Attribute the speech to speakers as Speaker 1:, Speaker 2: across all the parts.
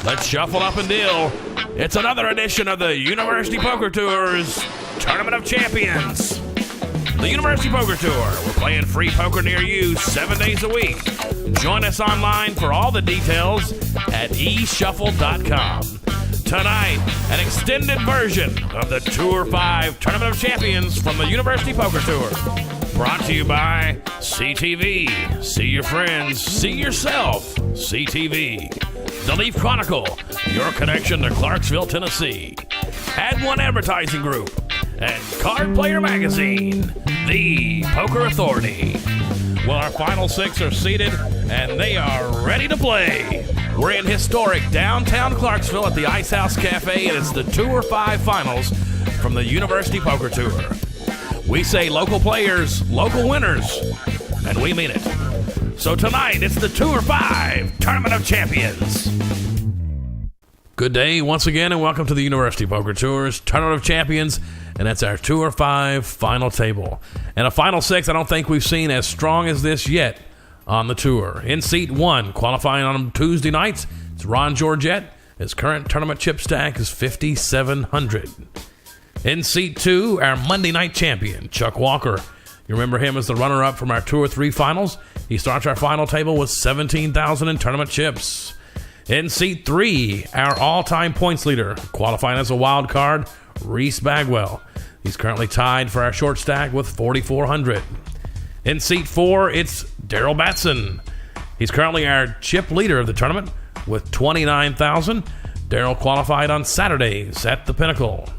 Speaker 1: Let's shuffle up and deal. It's another edition of the University Poker Tour's Tournament of Champions. The University Poker Tour. We're playing free poker near you 7 days a week. Join us online for all the details at eshuffle.com. Tonight, an extended version of the Tour 5 Tournament of Champions from the University Poker Tour. Brought to you by CTV. See your friends, see yourself. CTV. The Leaf Chronicle, your connection to Clarksville, Tennessee. Add One Advertising Group. And Card Player Magazine, the Poker Authority. Well, our final six are seated, and they are ready to play. We're in historic downtown Clarksville at the Ice House Cafe, and it's the Tour 5 Finals from the University Poker Tour. We say local players, local winners, and we mean it. So tonight, it's the Tour 5 Tournament of Champions. Good day once again, and welcome to the University Poker Tour's Tournament of Champions, and that's our Tour 5 final table. And a final six I don't think we've seen as strong as this yet on the tour. In seat 1, qualifying on Tuesday nights, it's Ron Georgette. His current tournament chip stack is 5,700. In seat 2, our Monday night champion, Chuck Walker. You remember him as the runner-up from our Tour 3 finals. He starts our final table with 17,000 in tournament chips. In seat 3, our all-time points leader, qualifying as a wild card, Reese Bagwell. He's currently tied for our short stack with 4,400. In seat 4, it's Daryl Batson. He's currently our chip leader of the tournament with 29,000. Daryl qualified on Saturdays at the Pinnacle.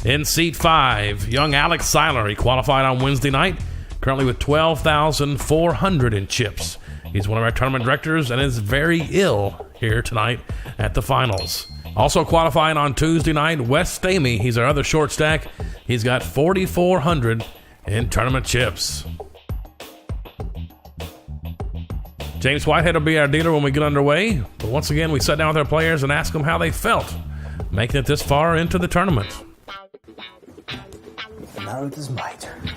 Speaker 1: In seat 5, young Alex Seiler. He qualified on Wednesday night, currently with 12,400 in chips. He's one of our tournament directors and is very ill here tonight at the finals. Also qualifying on Tuesday night, Wes Stamey. He's our other short stack. He's got 4,400 in tournament chips. James Whitehead will be our dealer when we get underway. But once again, we sat down with our players and asked them how they felt making it this far into the tournament.
Speaker 2: Now it is my turn.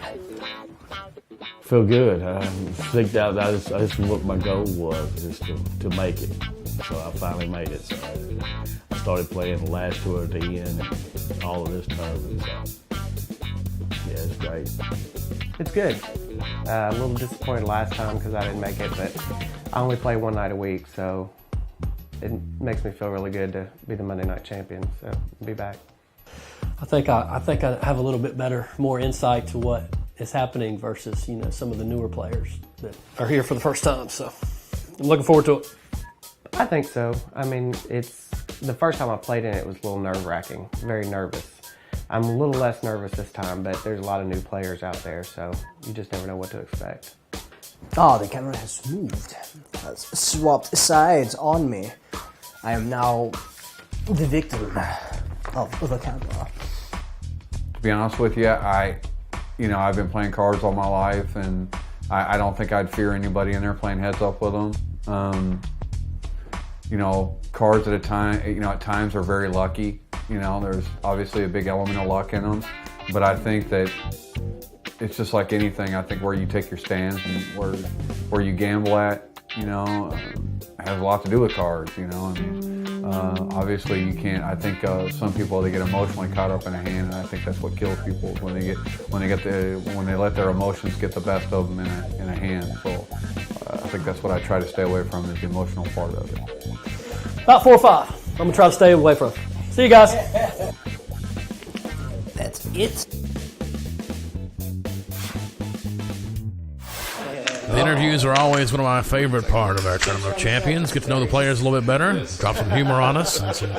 Speaker 3: Feel good. I think that I just what my goal was, is to make it. So I finally made it. So I started playing the last tour at the end and all of this tournament. So yeah, it's great.
Speaker 2: It's good. A little disappointed last time because I didn't make it, but I only play one night a week, so it makes me feel really good to be the Monday night champion. So I'll be back.
Speaker 4: I think I have a little bit better, more insight to what is happening versus some of the newer players that are here for the first time. So I'm looking forward to it.
Speaker 2: I think so. I mean, it's the first time I played in it was a little nerve-wracking, very nervous. I'm a little less nervous this time, but there's a lot of new players out there, so you just never know what to expect.
Speaker 5: Oh, the camera has moved, has swapped sides on me. I am now the victim of the camera.
Speaker 6: To be honest with you, I've been playing cards all my life, and I don't think I'd fear anybody in there playing heads up with them. Cards at times are very lucky. There's obviously a big element of luck in them, but I think that it's just like anything. I think where you take your stance and where you gamble at, has a lot to do with cards. Obviously you can't. I think some people, they get emotionally caught up in a hand, and I think that's what kills people when they let their emotions get the best of them in a hand. So I think that's what I try to stay away from, is the emotional part of it.
Speaker 4: About 4 or 5. I'm going to try to stay away from it. See you guys.
Speaker 5: That's it.
Speaker 1: The interviews are always one of my favorite part of our Tournament of Champions. Get to know the players a little bit better, drop some humor on us, and some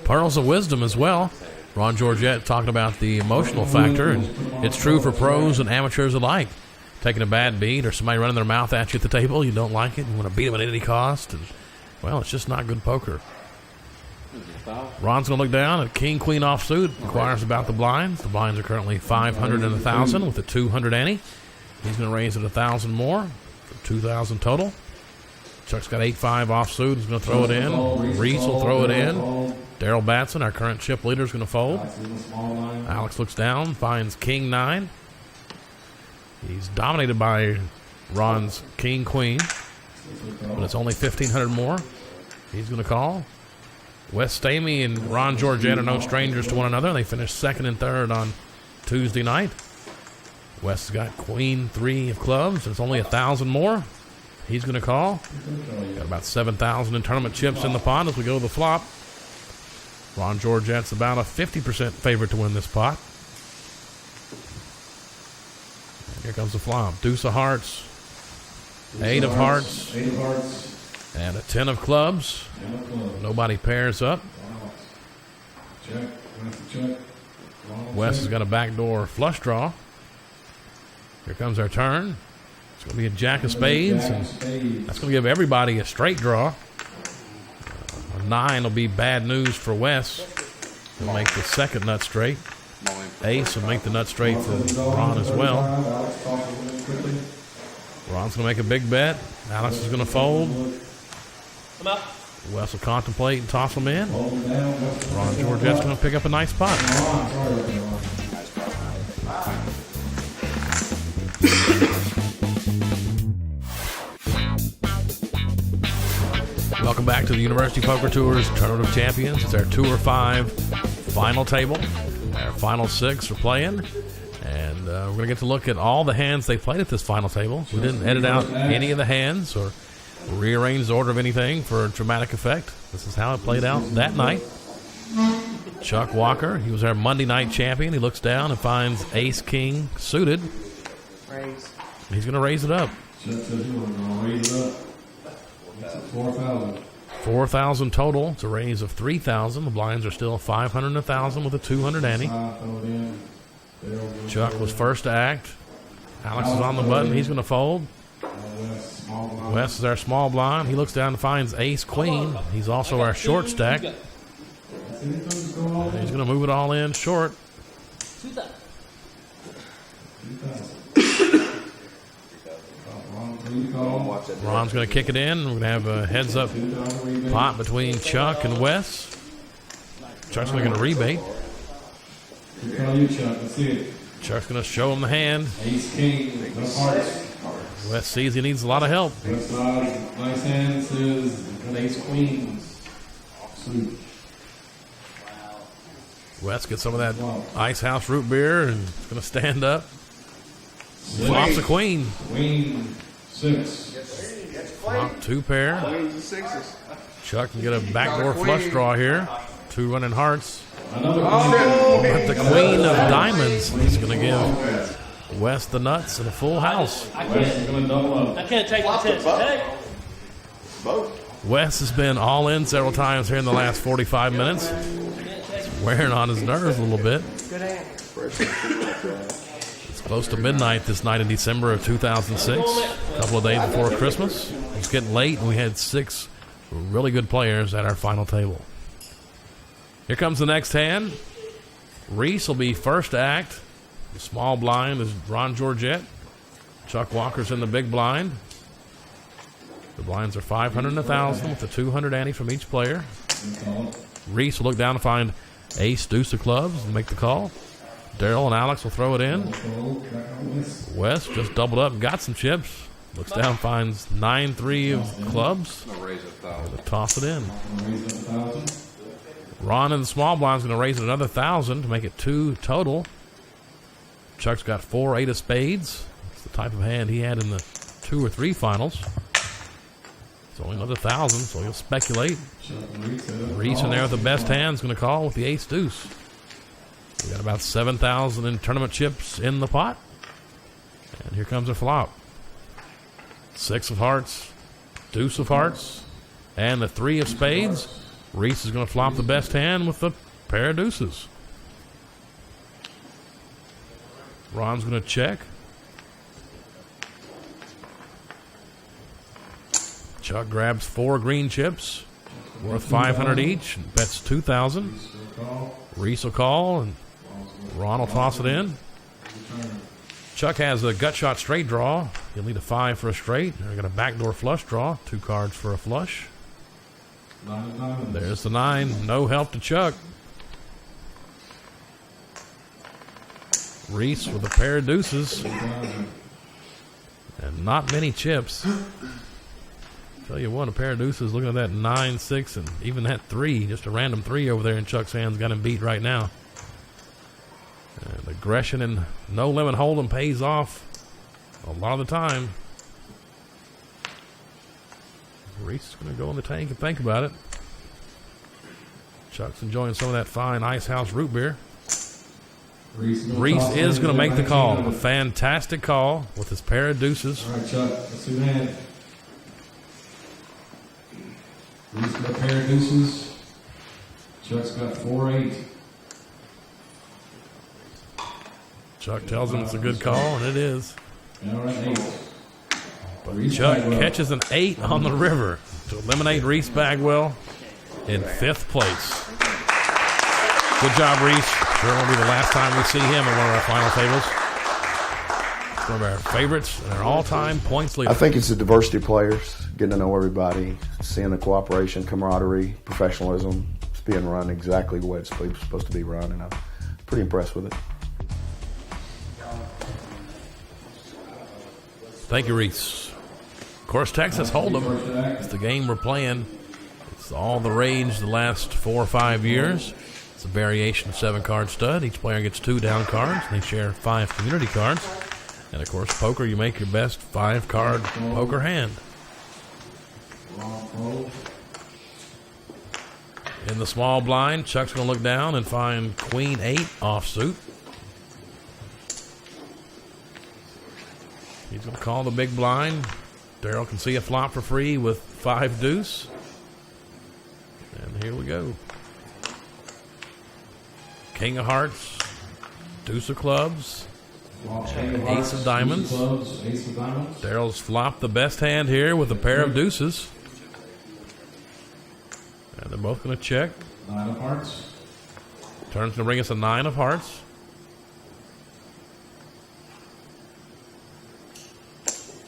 Speaker 1: pearls of wisdom as well. Ron Georgette talking about the emotional factor, and it's true for pros and amateurs alike. Taking a bad beat or somebody running their mouth at you at the table, you don't like it, you want to beat them at any cost, and, well, it's just not good poker. Ron's going to look down at King Queen offsuit, inquires about the blinds. The blinds are currently 500 and 1,000 with a 200 ante. He's going to raise it 1,000 more for 2,000 total. Chuck's got 8-5 offsuit. He's going to throw it in. Reese will throw it in. Daryl Batson, our current chip leader, is going to fold. Alex looks down, finds King 9. He's dominated by Ron's King Queen, but it's only 1,500 more. He's going to call. Wes Stamey and Ron Georgette are no strangers to one another. They finished second and third on Tuesday night. Wes has got queen 3 of clubs. There's only 1,000 more. He's going to call. Got about 7,000 in tournament chips in the pot as we go to the flop. Ron Georgette's about a 50% favorite to win this pot. And here comes the flop. Deuce of hearts, 8 of hearts, and a 10 of clubs. Nobody pairs up. Wes has got a backdoor flush draw. Here comes our turn. It's going to be a jack of spades, and that's going to give everybody a straight draw. A 9 will be bad news for Wes. He'll make the second nut straight. Ace will make the nut straight for Ron as well. Ron's going to make a big bet. Alex is going to fold. Wes will contemplate and toss them in. Ron Georgette's going to pick up a nice pot. Welcome back to the University Poker Tour's Tournament of Champions. It's our Tour 5 final table. Our final 6 are playing. And we're going to get to look at all the hands they played at this final table. We didn't edit out any of the hands or rearrange the order of anything for dramatic effect. This is how it played out that night. Chuck Walker, he was our Monday night champion. He looks down and finds Ace King suited. He's going to raise it up. 4,000 total. It's a raise of 3,000. The blinds are still 500 and 1,000 with a 200 ante. Chuck was first to act. Alex is on the button. He's going to fold. Wes is our small blind. He looks down and finds Ace Queen. He's also our short stack. He's going to move it all in short. Ron's going to kick it in. We're going to have a heads-up pot between Chuck and Wes. Chuck's going to rebate. Chuck's going to show him the hand.
Speaker 7: Ace King, no hearts.
Speaker 1: Wes sees he needs a lot of help.
Speaker 7: Nice hand says Ace Queen.
Speaker 1: Wes gets some of that Ice House root beer and is going to stand up. Flops a queen.
Speaker 7: Queen 6.
Speaker 1: Flop 2 pair. Chuck can get a backdoor flush draw here. 2 running hearts. But the queen of diamonds is going to give Wes the nuts and a full house.
Speaker 4: I can't take the test. Hey.
Speaker 1: Wes has been all in several times here in the last 45 minutes. It's wearing on his nerves a little bit. It's close to midnight this night in December of 2006, a couple of days before Christmas. It's getting late, and we had 6 really good players at our final table. Here comes the next hand. Reese will be first to act. The small blind is Ron Georgette. Chuck Walker's in the big blind. The blinds are 500 and 1,000 with a 200 ante from each player. Reese will look down and find Ace, Deuce of clubs and make the call. Daryl and Alex will throw it in. Wes just doubled up and got some chips. Looks down, finds 9-3 of clubs. They'll toss it in. Ron in the small blind is going to raise it another 1,000 to make it 2 total. Chuck's got 4 8 of spades. That's the type of hand he had in the 2 or 3 finals. It's only another 1,000, so he'll speculate. Reese in there with the best hand is going to call with the ace deuce. We got about 7,000 in tournament chips in the pot. And here comes a flop. 6 of hearts, deuce of hearts, and the 3 of spades. Reese is going to flop the best hand with the pair of deuces. Ron's going to check. Chuck grabs 4 green chips, worth 500 each, and bets 2,000. Reese will call, and Ron will toss it in. Chuck has a gut shot straight draw. He'll need a 5 for a straight. I got a backdoor flush draw, 2 cards for a flush. There's the 9. No help to Chuck. Reese with a pair of deuces. And not many chips. Tell you what, a pair of deuces, looking at that 9, 6, and even that 3, just a random 3 over there in Chuck's hands, got him beat right now. And aggression and no limit hold'em pays off a lot of the time. Reese is going to go in the tank and think about it. Chuck's enjoying some of that fine Ice House root beer. Reese is going to make the call. A fantastic call with his pair of deuces.
Speaker 7: All right, Chuck, let's see the hand. Reese got a pair of deuces. Chuck's got 4-8.
Speaker 1: Chuck tells him it's a good call, and it is.
Speaker 7: All right, 8.
Speaker 1: But Chuck catches an 8 on the river to eliminate Reese Bagwell in 5th place. Good job, Reese. Sure won't be the last time we see him in one of our final tables. It's one of our favorites and our all-time points leader.
Speaker 8: I think it's the diversity of players, getting to know everybody, seeing the cooperation, camaraderie, professionalism. It's being run exactly the way it's supposed to be run, and I'm pretty impressed with it.
Speaker 1: Thank you, Reese. Of course, Texas Hold'em is the game we're playing. It's all the rage the last 4 or 5 years. It's a variation 7-card stud. Each player gets 2 down cards, and they share 5 community cards. And of course, poker, you make your best 5-card poker hand. In the small blind, Chuck's going to look down and find Queen 8 offsuit. He's going to call the big blind. Daryl can see a flop for free with 5 deuce. And here we go. King of hearts, deuce of clubs, ace of diamonds. Daryl's flopped the best hand here with a pair of deuces. And they're both going to check.
Speaker 7: 9 of hearts.
Speaker 1: Turn's going to bring us a 9 of hearts.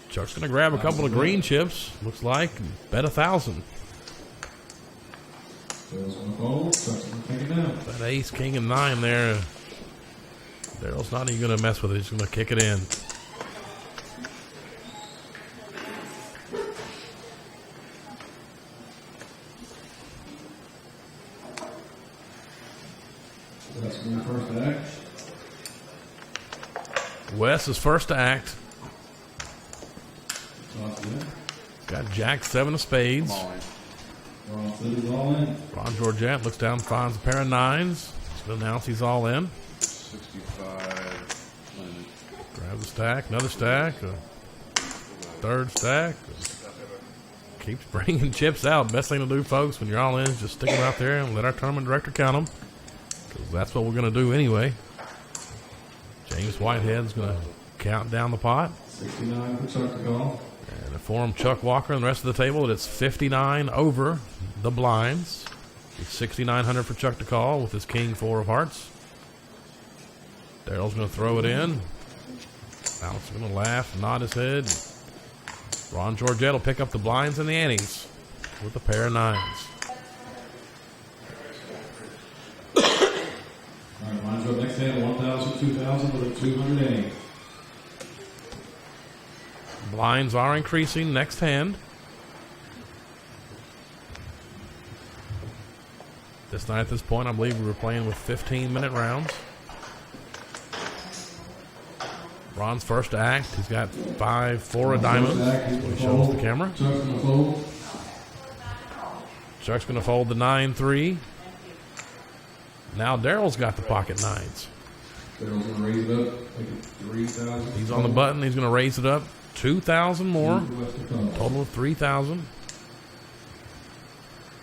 Speaker 1: Chuck's going to grab a couple of green chips, looks like, and bet 1,000.
Speaker 7: Daryl's going to fold. Chuck's going to take it down.
Speaker 1: That ace, king, and 9 there. Daryl's not even going to mess with it. He's going to kick it in.
Speaker 7: That's going to be first to act.
Speaker 1: Wes is first to act.
Speaker 7: Toss it in.
Speaker 1: Got Jack 7 of spades.
Speaker 7: Ron City's all in.
Speaker 1: Ron Georgette looks down, finds a pair of 9s. He's going to announce he's all in.
Speaker 6: 65.
Speaker 1: Grabs a stack, another stack, a third stack. Keeps bringing chips out. Best thing to do, folks, when you're all in is just stick them out there and let our tournament director count them. Because that's what we're going to do anyway. James Whitehead's going to count down the pot.
Speaker 7: 69 for Chuck to call.
Speaker 1: And inform Chuck Walker and the rest of the table that it's 59 over the blinds. It's 6,900 for Chuck to call with his king 4 of hearts. Daryl's going to throw it in. Alex is going to laugh, nod his head. Ron Georgette will pick up the blinds and the antes with a pair of 9s.
Speaker 7: All right, mine's up next hand, 1,000, 2,000 with a 208.
Speaker 1: Blinds are increasing next hand. This night, at this point, I believe we were playing with 15-minute rounds. Ron's first to act. He's got 4 of diamonds. That's what he shows the camera.
Speaker 7: Chuck's going to fold.
Speaker 1: Chuck's going to fold the 9-3. Now Daryl's got the pocket 9s.
Speaker 7: Daryl's going to raise it up, make it 3,000.
Speaker 1: He's on the button. He's going to raise it up 2,000 more. Total of 3,000.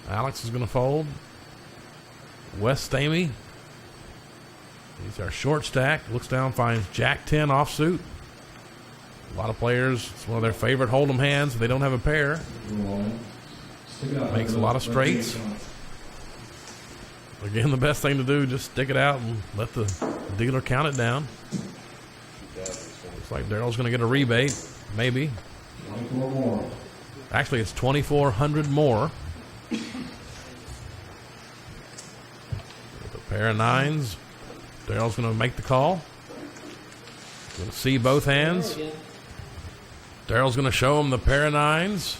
Speaker 1: Alex is going to fold. Wes Stamey. He's our short stack. Looks down, finds Jack 10 offsuit. A lot of players, it's one of their favorite hold'em hands. If they don't have a pair, makes a lot of straights. Again, the best thing to do, just stick it out and let the dealer count it down. Looks like Daryl's going to get a rebate, maybe.
Speaker 7: 24 more.
Speaker 1: Actually, it's 2,400 more. With a pair of 9s. Daryl's going to make the call. Going to see both hands. Daryl's going to show him the pair of 9s.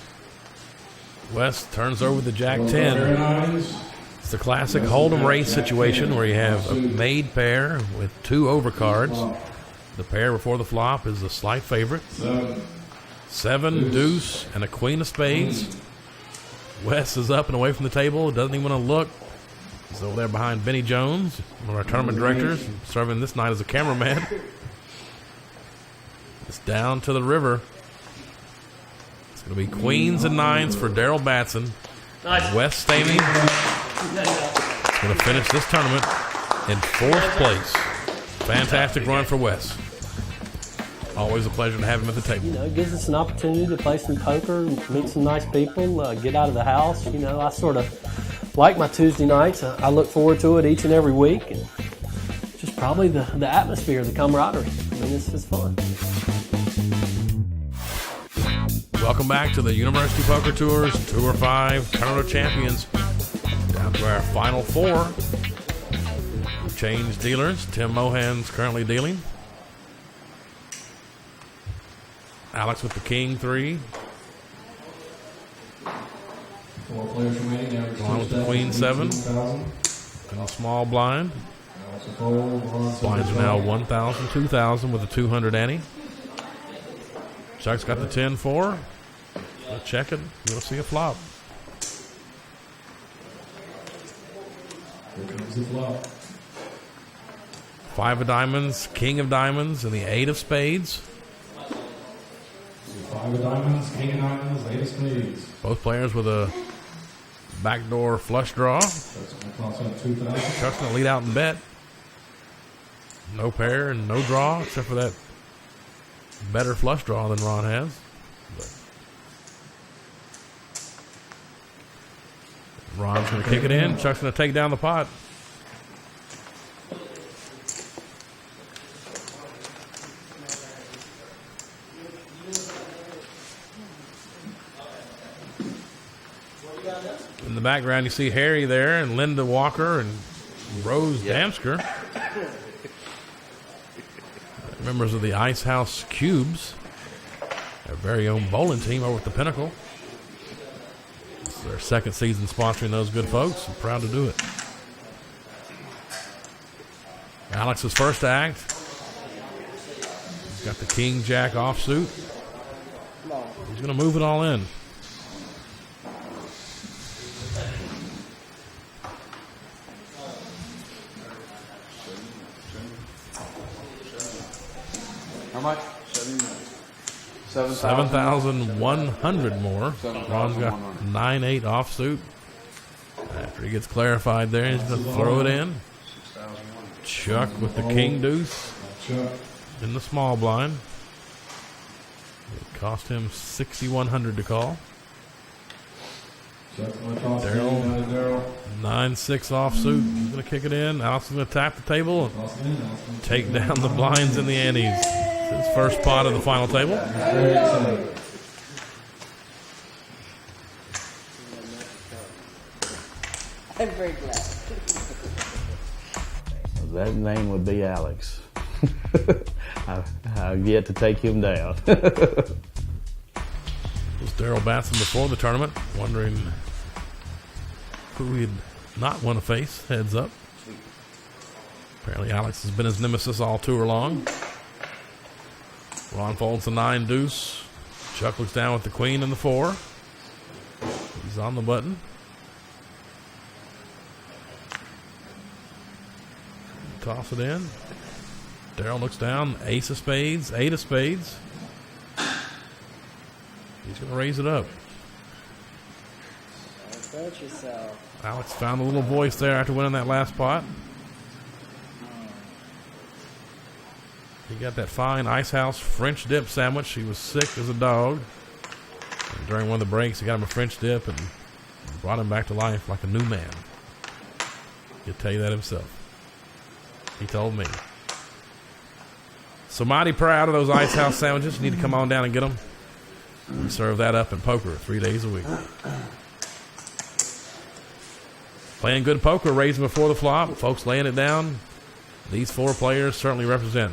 Speaker 1: West turns over the Jack
Speaker 7: Very
Speaker 1: 10.
Speaker 7: nice.
Speaker 1: It's the classic Hold'em race situation where you have a made pair with 2 overcards. The pair before the flop is the slight favorite. 7, deuce, and a queen of spades. Wes is up and away from the table. Doesn't even want to look. He's over there behind Benny Jones, one of our tournament directors, serving this night as a cameraman. It's down to the river. It's going to be queens and nines for Daryl Batson.
Speaker 4: Nice.
Speaker 1: Wes Stamey is going to finish this tournament in 4th place. Fantastic run for Wes. Always a pleasure to have him at the table.
Speaker 4: You know, it gives us an opportunity to play some poker, meet some nice people, get out of the house. You know, I sort of like my Tuesday nights. I look forward to it each and every week. And just probably the atmosphere, the camaraderie. I mean, it's fun.
Speaker 1: Welcome back to the University Poker Tours Tour 5 Tournament of Champions. Down to our final 4. We've changed dealers. Tim Mohan's currently dealing. Alex with the king 3.
Speaker 7: 4 players remaining.
Speaker 1: Along with the queen 7. And a small blind. Blinds are now 1,000, 2,000 with a 200 ante. Chuck's got the 10-4. We'll check it. You'll see a flop.
Speaker 7: Here comes the flop.
Speaker 1: 5 of diamonds, king of diamonds, and the 8 of spades.
Speaker 7: 5 of diamonds, king of diamonds, 8 of spades.
Speaker 1: Both players with a backdoor flush draw.
Speaker 7: That's going to cost him 2,000.
Speaker 1: Chuck's going to lead out and bet. No pair and no draw, except for that better flush draw than Ron has. But Ron's going to kick it in. Chuck's going to take down the pot. In the background, you see Harry there and Linda Walker and Rose Damsker. Members of the Ice House Cubes, their very own bowling team over at the Pinnacle. It's their 2nd season sponsoring those good folks. I'm proud to do it. Alex's first act. He's got the King Jack offsuit. He's going to move it all in.
Speaker 6: How much?
Speaker 1: 7,100 more. Ron's got 9-8 offsuit. After he gets clarified there, he's going to throw it in. Chuck with the king deuce in the small blind. It cost him 6,100 to call. Daryl, 9-6 offsuit. He's going to kick it in. Alex is going to tap the table and take down the blinds and the antes. His first pot of the final table.
Speaker 9: I'm very glad.
Speaker 3: That name would be Alex. I've yet to take him down.
Speaker 1: It was Daryl Batson before the tournament, wondering who he'd not want to face. Heads up. Apparently Alex has been his nemesis all tour long. Ron folds the 9 deuce. Chuck looks down with the queen and the 4. He's on the button. Toss it in. Daryl looks down. Ace of spades. 8 of spades. He's going to raise it up.
Speaker 9: Don't hurt yourself.
Speaker 1: Alex found a little voice there after winning that last pot. He got that fine Ice House French dip sandwich. He was sick as a dog. And during one of the breaks, he got him a French dip and brought him back to life like a new man. He'll tell you that himself. He told me. So mighty proud of those Ice House sandwiches. You need to come on down and get them. We serve that up in poker 3 days a week. Playing good poker, raising before the flop. Folks laying it down. These 4 players certainly represent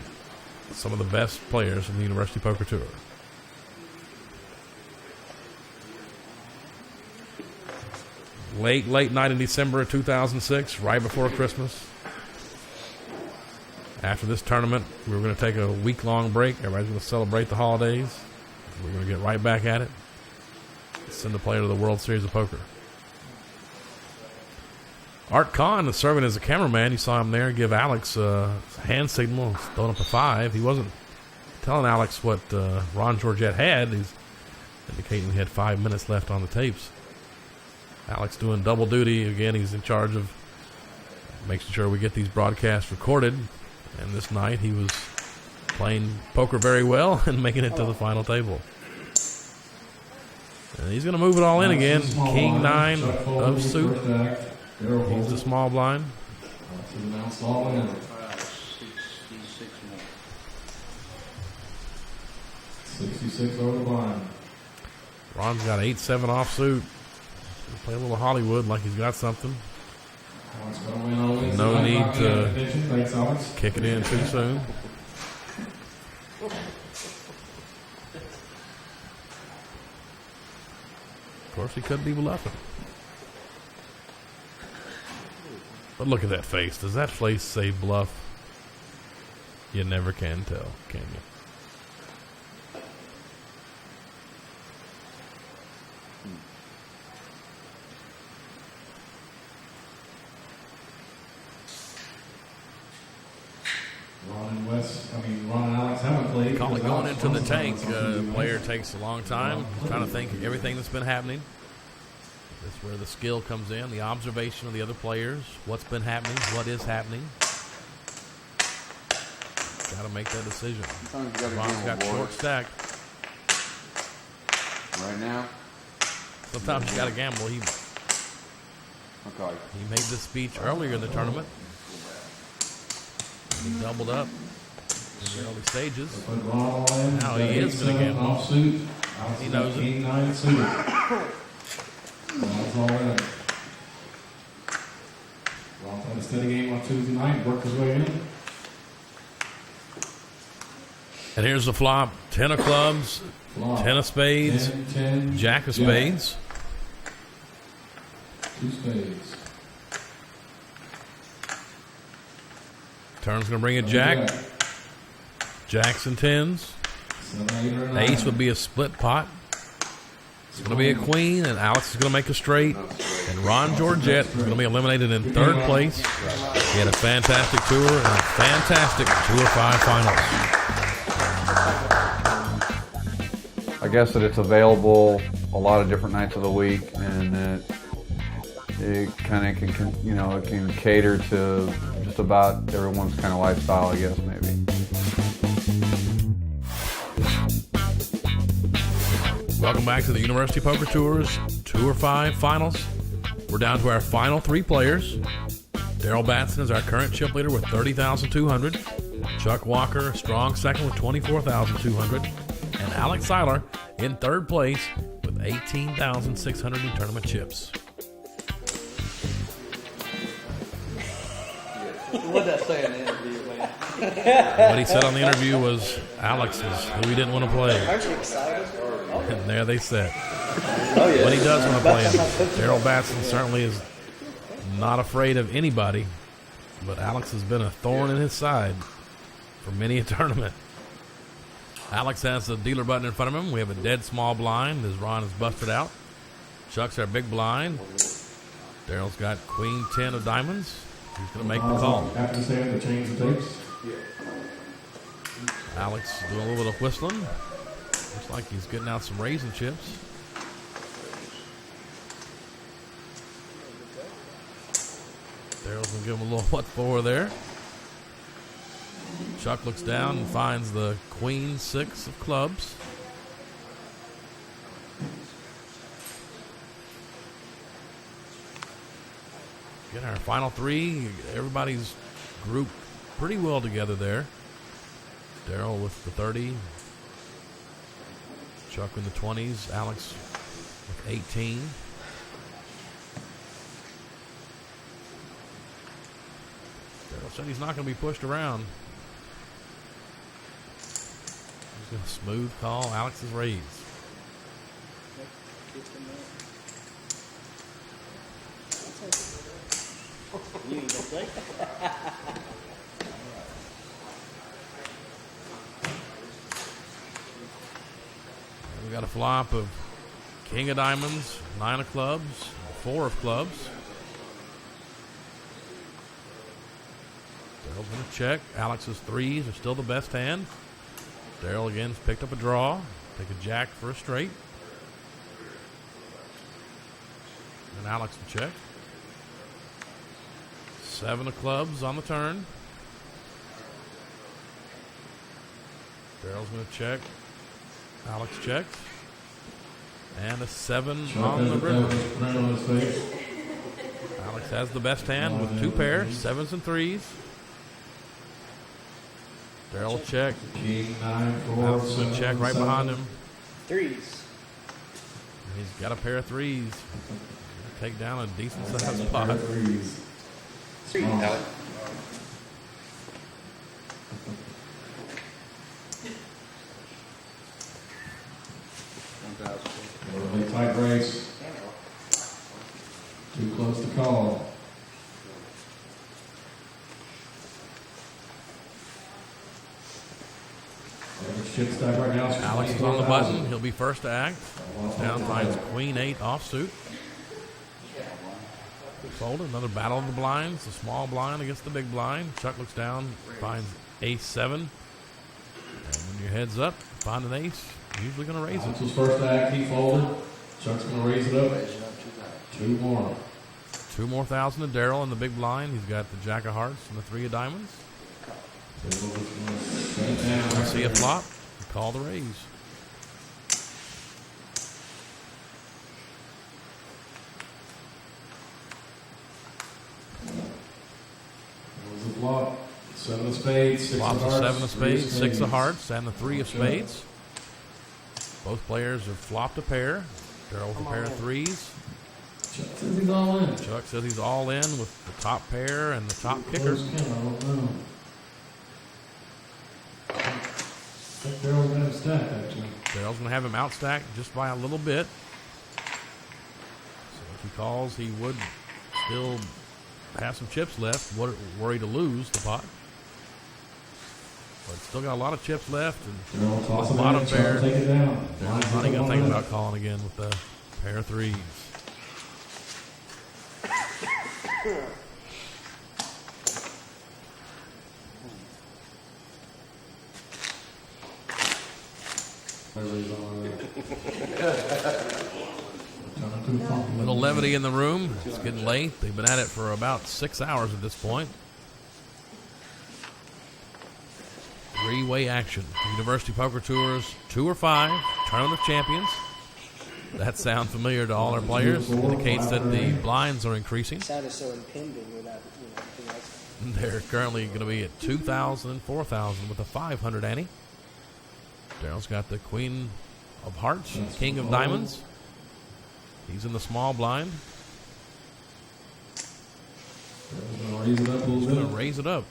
Speaker 1: some of the best players in the University Poker Tour. late night in December of 2006, right before Christmas. After this tournament, we were going to take a week-long break. Everybody's going to celebrate the holidays. We're going to get right back at it. Send a player to the World Series of Poker. Art Kahn is serving as a cameraman. You saw him there give Alex a hand signal, throwing up a 5. He wasn't telling Alex what Ron Georgette had. He's indicating he had 5 minutes left on the tapes. Alex doing double duty. Again, he's in charge of making sure we get these broadcasts recorded. And this night he was playing poker very well and making it to the final table. And he's going to move it all in again. King 9 of suit. He's the small blind.
Speaker 7: 66 over the blind.
Speaker 1: Ron's got 8-7 offsuit. He'll play a little Hollywood like he's got something. No need to kick it in too soon. Of course, he could be bluffing. But look at that face. Does that face say bluff? You never can tell, can you?
Speaker 7: Ron and Alex haven't played.
Speaker 1: Call it going into the tank. Player takes a long time, trying to think of everything that's been happening. That's where the skill comes in, the observation of the other players, what's been happening, what is happening. Got to make that decision. Ron's got short stack.
Speaker 6: Right now?
Speaker 1: Sometimes you got to gamble. He made this speech earlier in the tournament. He doubled up in the early stages. Now he is going to gamble. He knows it.
Speaker 7: All in. Ron played a steady game on Tuesday night, worked his way in.
Speaker 1: And here's the flop. 10 of clubs, 10 of spades,
Speaker 7: 10,
Speaker 1: jack of spades.
Speaker 7: 2 spades.
Speaker 1: Turn's going to bring a jack. Jacks and 10s.
Speaker 7: 7, 8, or 9.
Speaker 1: Ace would be a split pot. It's going to be a queen, and Alex is going to make a straight. And Ron Georgette is going to be eliminated in third place. He had a fantastic tour and a fantastic 2 of 5 finals.
Speaker 6: I guess that it's available a lot of different nights of the week, and that it kind of can, it can cater to just about everyone's kind of lifestyle, I guess, maybe.
Speaker 1: Welcome back to the University Poker Tour's 2 or 5 finals. We're down to our final 3 players. Daryl Batson is our current chip leader with 30,200. Chuck Walker, strong second with 24,200. And Alex Seiler in third place with 18,600 in tournament chips.
Speaker 9: What did I say in the interview, man?
Speaker 1: What he said on the interview was Alex is who he didn't want to play.
Speaker 9: Aren't you excited?
Speaker 1: And there they sit.
Speaker 9: Oh, yeah.
Speaker 1: But he does want to play him. Daryl Batson certainly is not afraid of anybody, but Alex has been a thorn in his side for many a tournament. Alex has the dealer button in front of him. We have a dead small blind as Ron is busted out. Chuck's our big blind. Daryl's got queen 10 of diamonds. He's going to make the call.
Speaker 7: After saying to change the tapes.
Speaker 1: Alex doing a little bit of whistling. Looks like he's getting out some raisin chips. Daryl's going to give him a little what for there. Chuck looks down and finds the queen 6 of clubs. Again, our final 3. Everybody's grouped pretty well together there. Daryl with the 30. Chuck in the 20s. Alex with 18. Daryl said he's not going to be pushed around. He's going to smooth call Alex's raise.
Speaker 9: You ain't gonna say.
Speaker 1: We got a flop of king of diamonds, 9 of clubs, 4 of clubs. Daryl's going to check. Alex's threes are still the best hand. Daryl again has picked up a draw. Take a jack for a straight. And Alex to check. 7 of clubs on the turn. Daryl's going to check. Alex checks. And a 7 on the river. Alex has the best hand with 2 pairs, 7s and 3s. Daryl check.
Speaker 7: King, 9, 4,
Speaker 1: Alex going to check right behind him.
Speaker 9: Threes.
Speaker 1: And he's got a pair of 3s. Take down a decent sized pot.
Speaker 7: Threes.
Speaker 9: Three, Alex.
Speaker 7: Really tight race. Too close to call. Chip stack right now.
Speaker 1: Alex is on the button. He'll be first to act. Down finds Queen 8 offsuit. Fold. Another battle of the blinds. The small blind against the big blind. Chuck looks down, finds ace 7. And when your head's up, find an ace. Usually going to raise
Speaker 7: Alex
Speaker 1: it.
Speaker 7: was first to act. He folded. Chuck's going to raise it up. 2 more.
Speaker 1: 2 more thousand to Daryl in the big blind. He's got the jack of hearts and the 3 of diamonds. I see a flop. Call the raise.
Speaker 7: That was a flop. 7 of spades, 6
Speaker 1: Flops
Speaker 7: of
Speaker 1: a
Speaker 7: hearts.
Speaker 1: 7 of spades, 6 of hearts, and the 3 of spades. Both players have flopped a pair. Daryl with a pair of 3s.
Speaker 7: Chuck says he's all in.
Speaker 1: Chuck says he's all in with the top pair and the top kicker.
Speaker 7: Close count, I don't know. I think Daryl's going to have a stack, actually.
Speaker 1: Daryl's going to have him outstacked just by a little bit. So if he calls, he would still have some chips left, worried to lose the pot. But still got a lot of chips left. And
Speaker 7: Daryl toss it
Speaker 1: bottom
Speaker 7: in, Chuck
Speaker 1: pair.
Speaker 7: will take it down.
Speaker 1: Daryl's not even going to think about calling again with the pair of 3s. Little levity in the room. It's getting late. They've been at it for about 6 hours at this point. 3-way action. University Poker Tours 2 or 5 Tournament of Champions. That sounds familiar to all our players. Indicates that the blinds are increasing.
Speaker 5: Sounded so impending without, anything else.
Speaker 1: They're currently going to be at 2,000 and 4,000 with a 500 ante. Daryl's got the Queen of Hearts, King of Diamonds. He's in the small blind.
Speaker 7: Raise it up a
Speaker 1: He's
Speaker 7: little
Speaker 1: going
Speaker 7: bit.
Speaker 1: to raise it up.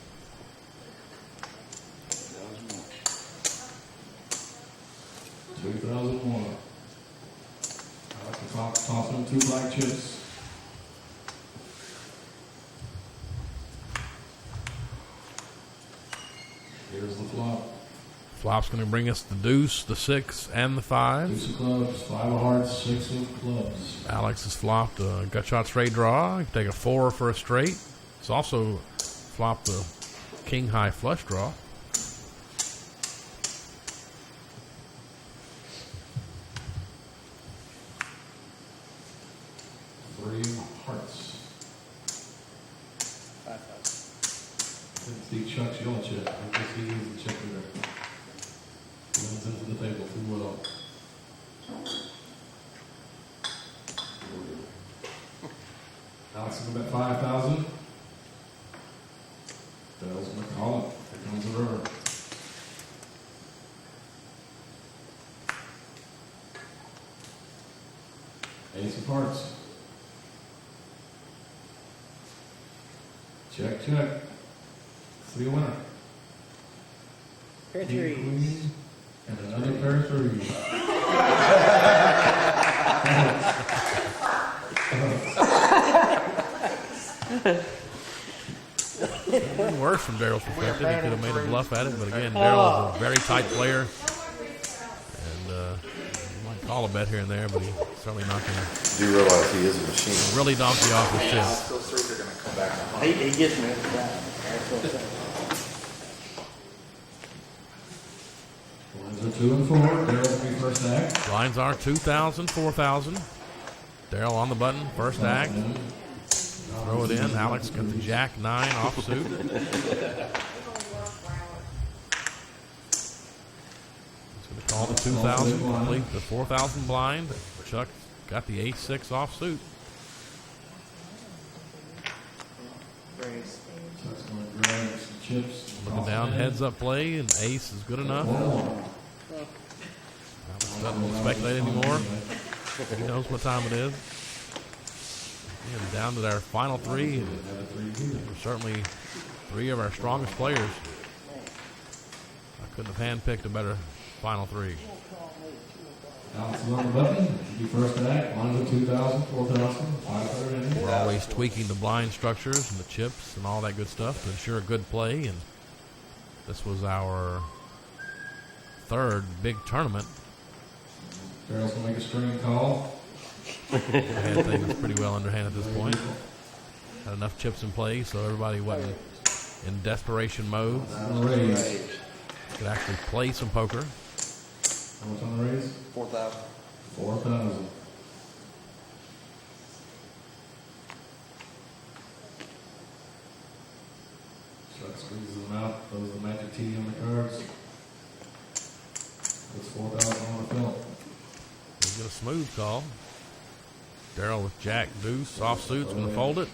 Speaker 7: 2001. I like to toss them 2 black chips. Here's the flop.
Speaker 1: Flop's going to bring us the deuce, the 6, and the 5.
Speaker 7: Deuce of clubs, 5 of hearts, 6 of clubs.
Speaker 1: Alex has flopped a gut shot straight draw. You can take a 4 for a straight. He's also flopped the king high flush draw.
Speaker 7: Hearts.
Speaker 5: 5,000.
Speaker 7: Let's see Chuck's yellow chip. I guess he is the checker there. Runs into the table too well. Alex is going to bet 5,000. Daryl's going to call it. Here comes the river. Ace of hearts. Check, check. See a winner.
Speaker 5: Pair of
Speaker 7: King,
Speaker 5: threes.
Speaker 7: queen, and another pair of 3s.
Speaker 1: Even worse from Daryl's perspective. He could have made a bluff at it, but again, Daryl is a very tight player. And you might call a bet here and there, but he's certainly not going to
Speaker 10: Do you realize he is a machine?
Speaker 1: really donkey off his chip.
Speaker 10: Those threes are going to come back to haunt
Speaker 9: He gets me every time. That's what I'm saying.
Speaker 7: Lines are 2 and 4. Daryl will be first act.
Speaker 1: Lines are 2,000, 4,000. Daryl on the button, first act. Throw it in. Alex got the Jack 9 offsuit. He's going to call the 2,000, complete the 4,000 blind. Chuck got the Ace 6 offsuit.
Speaker 9: Raise.
Speaker 7: Chuck's going to grab some chips.
Speaker 1: Looking down, heads up play, and Ace is good enough. Alex doesn't speculate anymore. He knows what time it is. And down to our final three. And certainly three of our strongest players. I couldn't have handpicked a better final three.
Speaker 7: Alex is on the button. Be first act. Lines are 2,000, 4,000, 500.
Speaker 1: We're always tweaking the blind structures and the chips and all that good stuff to ensure a good play. And this was our third big tournament.
Speaker 7: Daryl's going to make a string call.
Speaker 1: We had things pretty well underhand at this point. Had enough chips in play, so everybody wasn't in desperation mode.
Speaker 7: Raise.
Speaker 1: Could actually play some poker.
Speaker 7: How much on the raise?
Speaker 9: 4,000.
Speaker 7: 4,000. Chuck squeezes them out. Throws the magic T on the cards. Puts 4,000 on the fill.
Speaker 1: He's got a smooth call. Daryl with Jack deuce offsuit's going to fold it.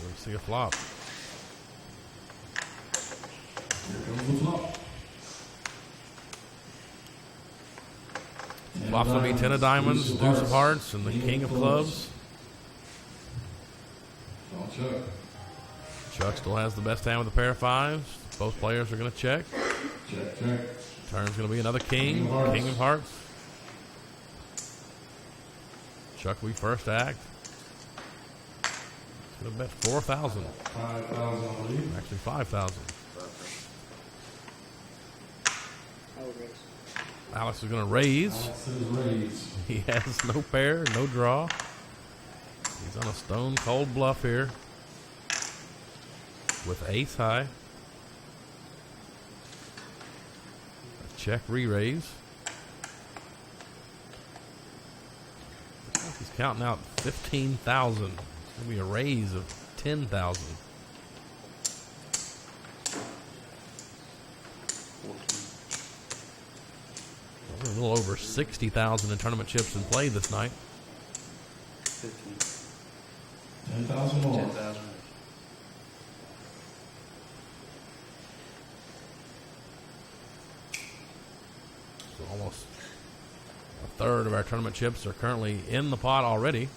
Speaker 1: We'll see a flop.
Speaker 7: Here comes the flop.
Speaker 1: Flop's going to be 10 of diamonds, deuce of hearts, and the king of clubs.
Speaker 7: Don't Chuck.
Speaker 1: Chuck still has the best hand with a pair of fives. Both players are going to check.
Speaker 7: Check, check.
Speaker 1: Turn's going to be another king, king of hearts. Chuck, we first act. He's going to bet 4,000.
Speaker 7: 5,000 on the lead.
Speaker 1: Actually 5,000.
Speaker 9: I would raise.
Speaker 1: Alex is going to raise.
Speaker 7: Alex is raised.
Speaker 1: He has no pair, no draw. He's on a stone cold bluff here with ace high. A check re-raise. He's counting out 15,000. It's going to be a raise of 10,000. A little over 60,000 in tournament chips in play this night.
Speaker 7: 10,000 more.
Speaker 9: 10,000.
Speaker 1: So almost a third of our tournament chips are currently in the pot already.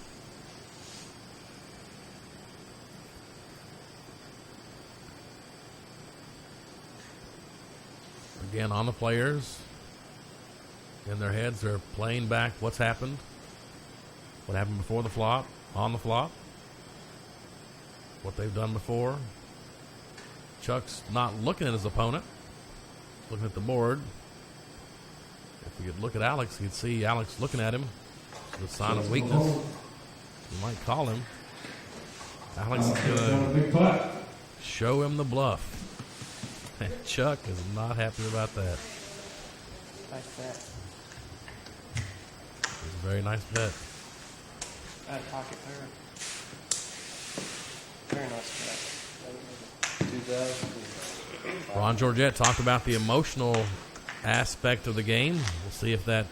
Speaker 1: Again, on the players. In their heads, they're playing back what's happened. What happened before the flop, on the flop. What they've done before. Chuck's not looking at his opponent. Looking at the board. If you could look at Alex, you'd see Alex looking at him. It's a sign of weakness. You might call him. Alex is going to show him the bluff. And Chuck is not happy about that.
Speaker 9: Nice bet.
Speaker 1: It's a very nice bet.
Speaker 9: Out of pocket pair. Very nice bet. 2,000.
Speaker 1: Ron Georgette talked about the emotional aspect of the game. We'll see if that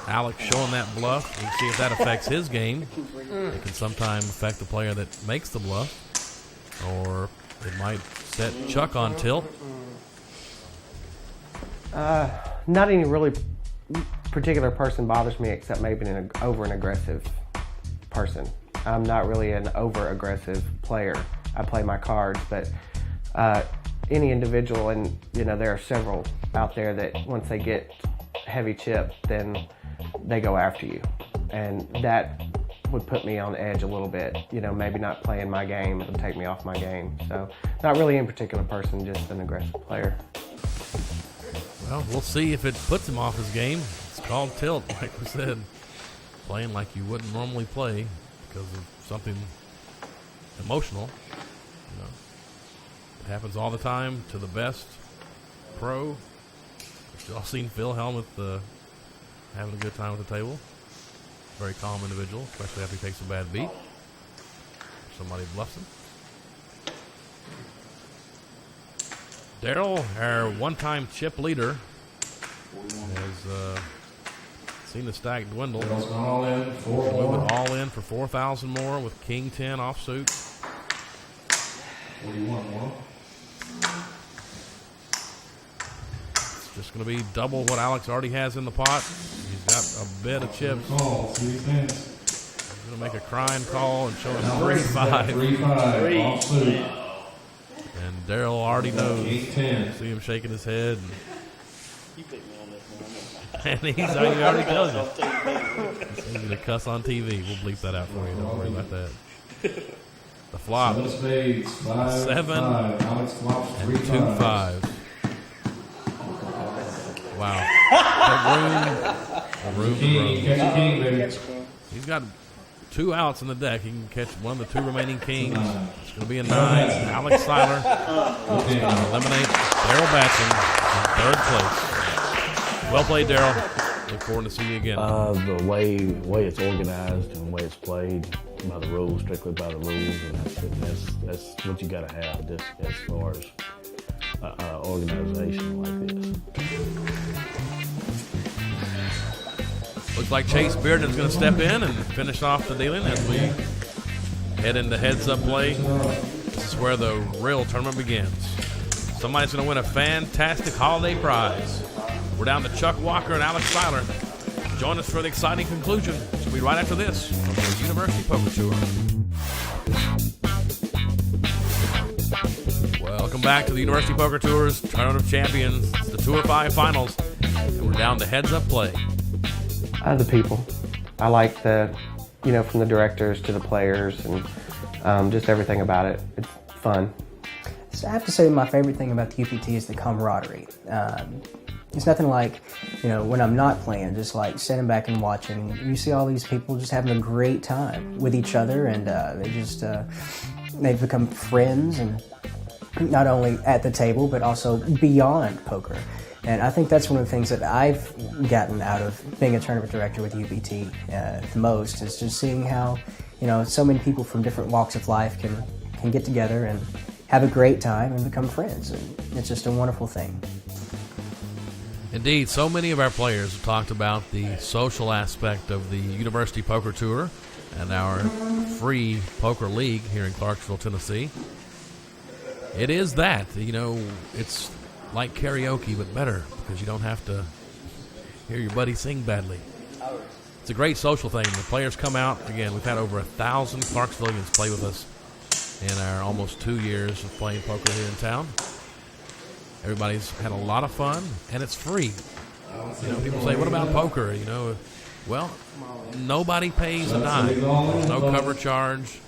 Speaker 1: Alex showing that bluff, we'll see if that affects his game. It can sometimes affect the player that makes the bluff, or it might set Chuck on tilt.
Speaker 2: Not any really particular person bothers me except maybe an aggressive person. I'm not really an over aggressive player. I play my cards, but any individual, and there are several out there that once they get heavy chip, then they go after you, and that would put me on edge a little bit. You know, maybe not playing my game would take me off my game. So not really in particular person, just an aggressive player.
Speaker 1: Well, we'll see if it puts him off his game. It's called tilt, like we said. Playing like you wouldn't normally play because of something emotional. You know, it happens all the time to the best pro. We've all seen Phil Hellmuth having a good time at the table. Very calm individual, especially after he takes a bad beat. Somebody bluffs him. Daryl, our one-time chip leader, has seen the stack dwindle.
Speaker 7: Daryl's gone all in,
Speaker 1: Moving all in for 4,000 more with King 10 offsuit.
Speaker 7: 41 more.
Speaker 1: It's just going to be double what Alex already has in the pot. He's got a bit of chips.
Speaker 7: Call, see what he thinks.
Speaker 1: He's going to make a crying call and show him
Speaker 7: Now
Speaker 1: 3-5.
Speaker 7: 3-5, offsuit.
Speaker 1: And Daryl already knows.
Speaker 7: King 10.
Speaker 1: See him shaking his head.
Speaker 9: You pick me on this one.
Speaker 1: And he already tells you. He's going to cuss on TV. We'll bleep that out for you. Don't worry about that. The flop.
Speaker 7: 7 of spades, 5,
Speaker 1: 7
Speaker 7: 5. Alex flops
Speaker 1: and
Speaker 7: 3
Speaker 1: 2
Speaker 7: 5s.
Speaker 1: fives. Wow. The room
Speaker 7: King,
Speaker 1: grows.
Speaker 7: catch a king, baby.
Speaker 1: He's got 2 outs in the deck. He can catch one of the 2 remaining kings. It's going to be a 9. Alex Seiler is going to eliminate Daryl Batson in 3rd place. Well played, Daryl. Look forward to seeing you again.
Speaker 3: The way it's organized and the way it's played by the rules, strictly by the rules, and that's what you got to have just as far as organization like this.
Speaker 1: Looks like Chase Bearden is going to step in and finish off the dealing as we head into heads-up play. This is where the real tournament begins. Somebody's going to win a fantastic holiday prize. We're down to Chuck Walker and Alex Seiler. Join us for the exciting conclusion. It'll be right after this from the University Poker Tour. Welcome back to the University Poker Tour's Tournament of Champions. It's the Tour 5 Finals, and we're down to heads-up play.
Speaker 2: The people. I like from the directors to the players and just everything about it. It's fun.
Speaker 5: So I have to say my favorite thing about the UPT is the camaraderie. It's nothing like, when I'm not playing, just like sitting back and watching. You see all these people just having a great time with each other, and they've become friends, and not only at the table, but also beyond poker. And I think that's one of the things that I've gotten out of being a tournament director with UPT the most, is just seeing how, so many people from different walks of life can get together and have a great time and become friends. And it's just a wonderful thing.
Speaker 1: Indeed, so many of our players have talked about the social aspect of the University Poker Tour and our free poker league here in Clarksville, Tennessee. It is that, it's like karaoke, but better, because you don't have to hear your buddy sing badly. It's a great social thing. The players come out. Again, we've had over 1,000 Clarksvillians play with us in our almost 2 years of playing poker here in town. Everybody's had a lot of fun, and it's free. People say, what about poker? Well, nobody pays a dime. There's no cover charge.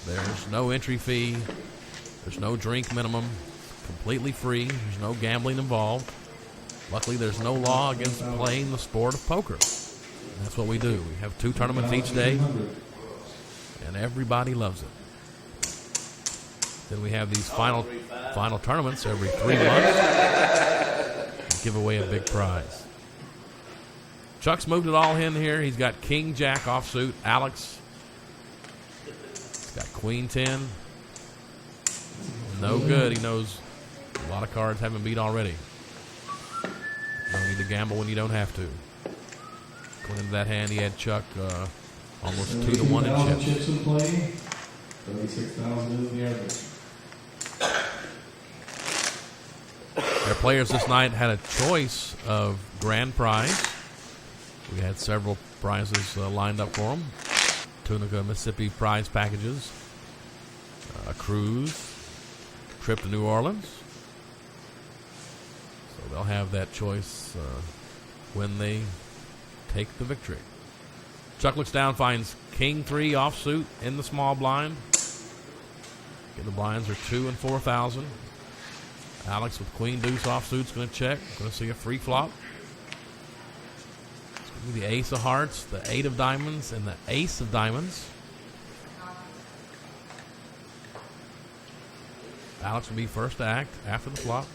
Speaker 1: There's no entry fee. There's no drink minimum. Completely free. There's no gambling involved. Luckily, there's no law against playing the sport of poker. And that's what we do. We have 2 tournaments each day, and everybody loves it. Then we have these final tournaments every 3 months. And give away a big prize. Chuck's moved it all in here. He's got King Jack offsuit. Alex. He's got Queen 10. No good. He knows a lot of cards haven't beat already. You don't need to gamble when you don't have to. Going into that hand, he had Chuck almost 2-1 in chips.
Speaker 7: Chips in play. 36,000 is the average.
Speaker 1: Our players this night had a choice of grand prize. We had several prizes lined up for them. Tunica, Mississippi prize packages, a cruise, trip to New Orleans. So they'll have that choice when they take the victory. Chuck looks down, finds king 3 offsuit in the small blind. Again, the blinds are 2 and 4,000. Alex with queen deuce offsuit's going to check. Going to see a free flop. It's going to be the ace of hearts, the 8 of diamonds, and the ace of diamonds. Alex will be first to act after the flop.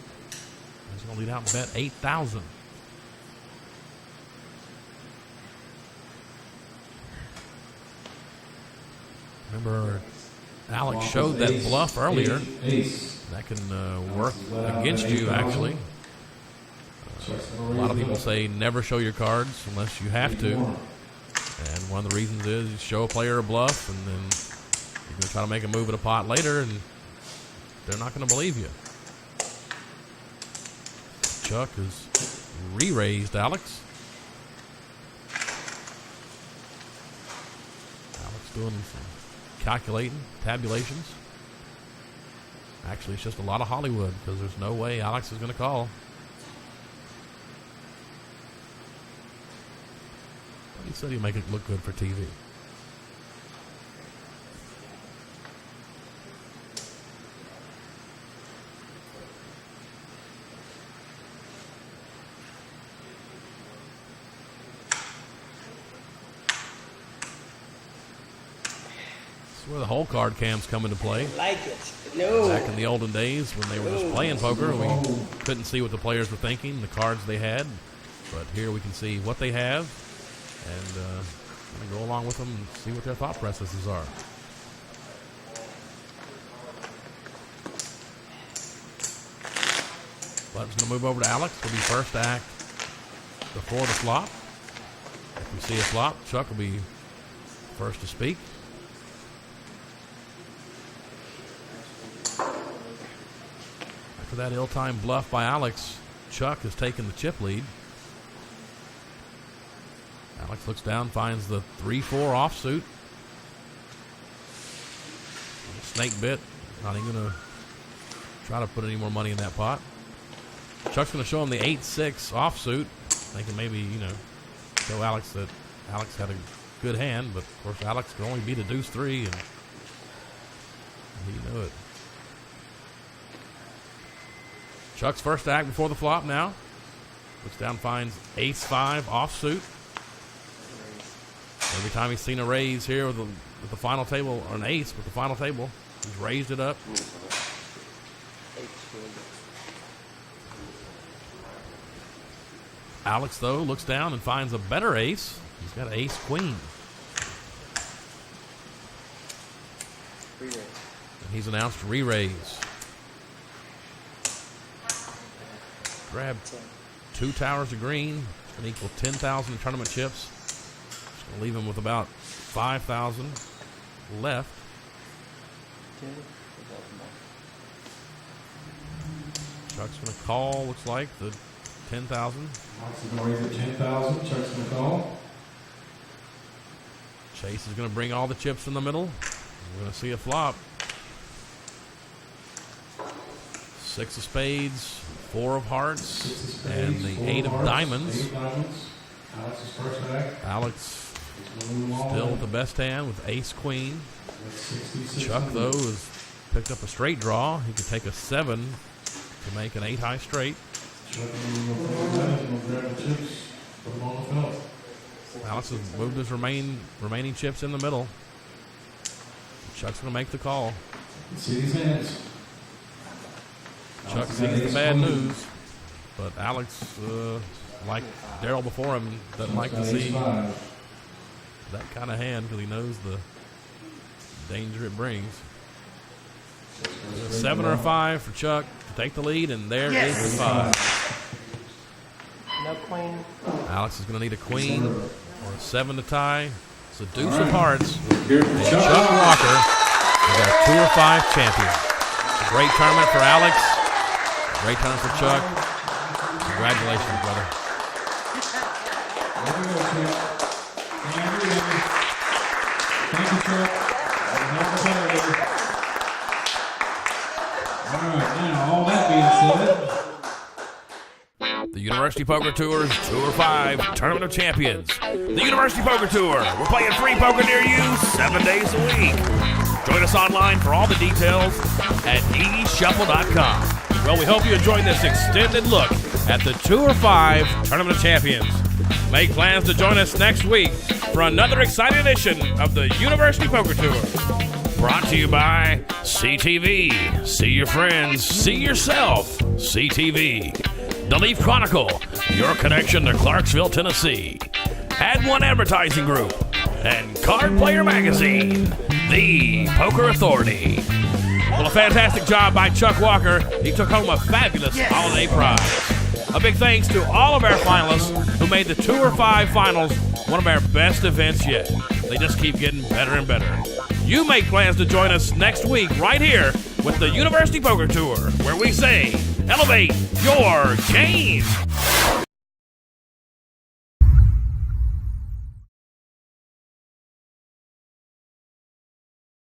Speaker 1: He's going to lead out and bet 8,000. Remember, Alex showed that bluff earlier. That can work against you, actually. A lot of people say never show your cards unless you have to. And one of the reasons is you show a player a bluff, and then you're going to try to make a move at a pot later, and they're not going to believe you. Chuck has re-raised Alex. Alex doing some calculating, tabulations. Actually, it's just a lot of Hollywood because there's no way Alex is going to call. But he said he'd make it look good for TV. Where the whole card cams come into play.
Speaker 9: Like it. No.
Speaker 1: Back in the olden days when they were just playing poker, we couldn't see what the players were thinking, the cards they had. But here we can see what they have and go along with them and see what their thought processes are. Button's going to move over to Alex. He'll be first to act before the flop. If we see a flop, Chuck will be first to speak. After that ill-timed bluff by Alex, Chuck has taken the chip lead. Alex looks down, finds the 3-4 offsuit. Snake bit. Not even going to try to put any more money in that pot. Chuck's going to show him the 8-6 offsuit, thinking maybe, show Alex that Alex had a good hand, but of course Alex could only beat a deuce 3, and he knew it. Chuck's first act before the flop now. Looks down, finds ace-5 offsuit. Every time he's seen a raise here with the final table, or an ace with the final table, he's raised it up. Alex, though, looks down and finds a better ace. He's got ace-queen. And he's announced re-raise. Grab 2 towers of green. It's going to equal 10,000 tournament chips. It's going to leave him with about 5,000 left. Chuck's going to call, looks like, the 10,000.
Speaker 7: Alex is going to raise at 10,000. Chuck's going to call.
Speaker 1: Chase is going to bring all the chips in the middle. We're going to see a flop. 6 of spades, 4 of hearts, and the 8 of diamonds.
Speaker 7: Alex's first act.
Speaker 1: Alex still with the best hand with ace-queen. Chuck, though, has picked up a straight draw. He could take a 7 to make an 8-high straight. Alex has moved his remaining chips in the middle. Chuck's going to make the call.
Speaker 7: See these hands.
Speaker 1: Chuck sees the bad news, but Alex, like Daryl before him, doesn't like to see that kind of hand because he knows the danger it brings. A 7 or a 5 for Chuck to take the lead, and there is the 5.
Speaker 5: No queen.
Speaker 1: Alex is going to need a queen or a 7 to tie. It's a deuce of hearts. And Chuck Walker is our Tour 5 champion. It's a great tournament for Alex. Great time for Chuck. Congratulations, brother.
Speaker 7: Thank you, Chuck. All right, now, all that being said,
Speaker 1: The University University Poker Tour's Tour 5 Tournament of Champions. The University Poker Tour. We're playing free poker near you 7 days a week. Join us online for all the details at eshuffle.com. Well, we hope you enjoyed this extended look at the Tour 5 Tournament of Champions. Make plans to join us next week for another exciting edition of the University Poker Tour. Brought to you by CTV. See your friends, see yourself. CTV. The Leaf Chronicle, your connection to Clarksville, Tennessee. Add One Advertising Group. And Card Player Magazine, the Poker Authority. Well, a fantastic job by Chuck Walker. He took home a fabulous holiday prize. A big thanks to all of our finalists who made the Tour 5 finals one of our best events yet. They just keep getting better and better. You make plans to join us next week right here with the University Poker Tour, where we say, elevate your game.